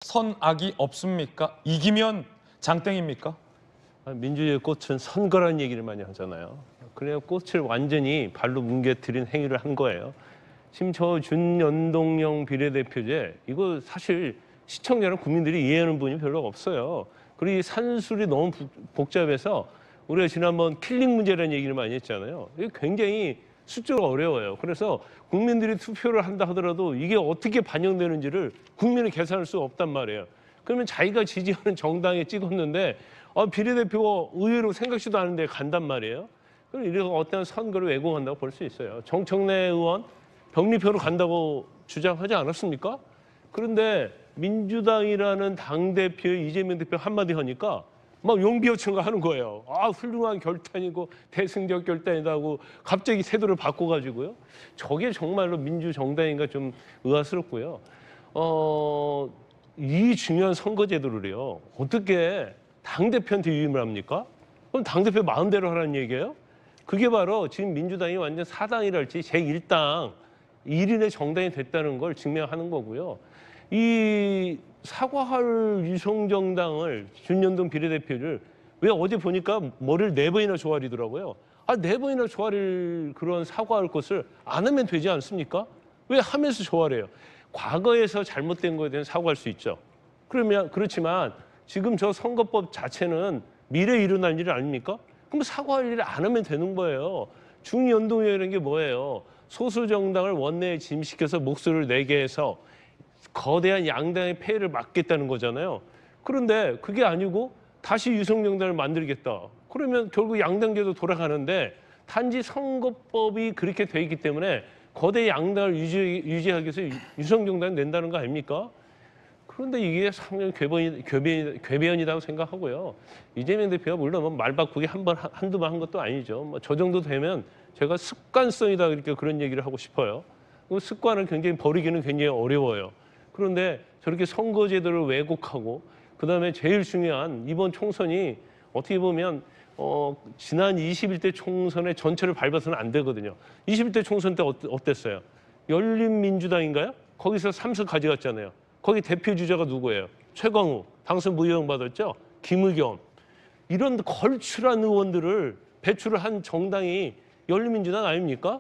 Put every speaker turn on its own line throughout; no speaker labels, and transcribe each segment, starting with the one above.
선악이 없습니까? 이기면 장땡입니까?
민주주의의 꽃은 선거라는 얘기를 많이 하잖아요. 그래야 꽃을 완전히 발로 뭉개뜨린 행위를 한 거예요. 지금 저 준연동형 비례대표제 이거 사실 시청자나 국민들이 이해하는 분이 별로 없어요. 그리고 이 산술이 너무 복잡해서 우리가 지난번 킬링 문제라는 얘기를 많이 했잖아요. 이게 굉장히 수적으로 어려워요. 그래서 국민들이 투표를 한다 하더라도 이게 어떻게 반영되는지를 국민은 계산할 수 없단 말이에요. 그러면 자기가 지지하는 정당에 찍었는데 비례대표가 의외로 생각지도 않은데 간단 말이에요. 그럼 이래서 어떤 선거를 왜곡한다고 볼 수 있어요. 정청래 의원 병리표로 간다고 주장하지 않았습니까? 그런데 민주당이라는 당대표의 이재명 대표 한마디 하니까 막 용비어천가 하는 거예요. 훌륭한 결단이고 대승적 결단이라고 갑자기 태도를 바꿔가지고요. 저게 정말로 민주정당인가 좀 의아스럽고요. 이 중요한 선거제도를요. 어떻게 당대표한테 위임을 합니까? 그럼 당대표 마음대로 하라는 얘기예요? 그게 바로 지금 민주당이 완전 사당이랄지 제1당 1인의 정당이 됐다는 걸 증명하는 거고요. 이 사과할 유성정당을 준연동 비례대표를 왜 어제 보니까 머리를 4번이나 조아리더라고요. 4번이나 조아릴 그런 사과할 것을 안 하면 되지 않습니까? 왜 하면서 조아려요? 과거에서 잘못된 거에 대해서 사과할 수 있죠. 그렇지만 지금 저 선거법 자체는 미래에 일어날 일 아닙니까? 그럼 사과할 일을 안 하면 되는 거예요. 중연동이라는 게 뭐예요? 소수 정당을 원내에 진입시켜서 목소리를 내게 해서 거대한 양당의 폐해를 막겠다는 거잖아요. 그런데 그게 아니고 다시 유성정당을 만들겠다. 그러면 결국 양당제도 돌아가는데 단지 선거법이 그렇게 돼 있기 때문에 거대 양당을 유지하기 위해서 유성정당을 낸다는 거 아닙니까? 그런데 이게 상당히 궤변이라고 생각하고요. 이재명 대표가 물론 말 바꾸기 한두 번 한 것도 아니죠. 저 정도 되면 제가 습관성이다 이렇게 그런 얘기를 하고 싶어요. 그 습관을 굉장히 버리기는 굉장히 어려워요. 그런데 저렇게 선거제도를 왜곡하고 그다음에 제일 중요한 이번 총선이 어떻게 보면 지난 21대 총선의 전체를 밟아서는 안 되거든요. 21대 총선 때 어땠어요? 열린민주당인가요? 거기서 3석 가져갔잖아요. 거기 대표 주자가 누구예요? 최광우, 당선 무효형 받았죠? 김의겸. 이런 걸출한 의원들을 배출을 한 정당이 열린민주당 아닙니까?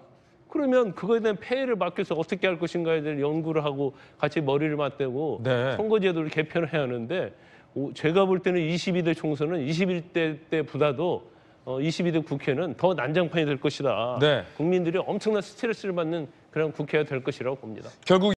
그러면 그거에 대한 폐해를 막기 위해서 어떻게 할 것인가에 대해 연구를 하고 같이 머리를 맞대고
네.
선거제도를 개편을 해야 하는데 제가 볼 때는 22대 총선은 21대 때보다도 22대 국회는 더 난장판이 될 것이다.
네.
국민들이 엄청난 스트레스를 받는 그런 국회가 될 것이라고 봅니다.
결국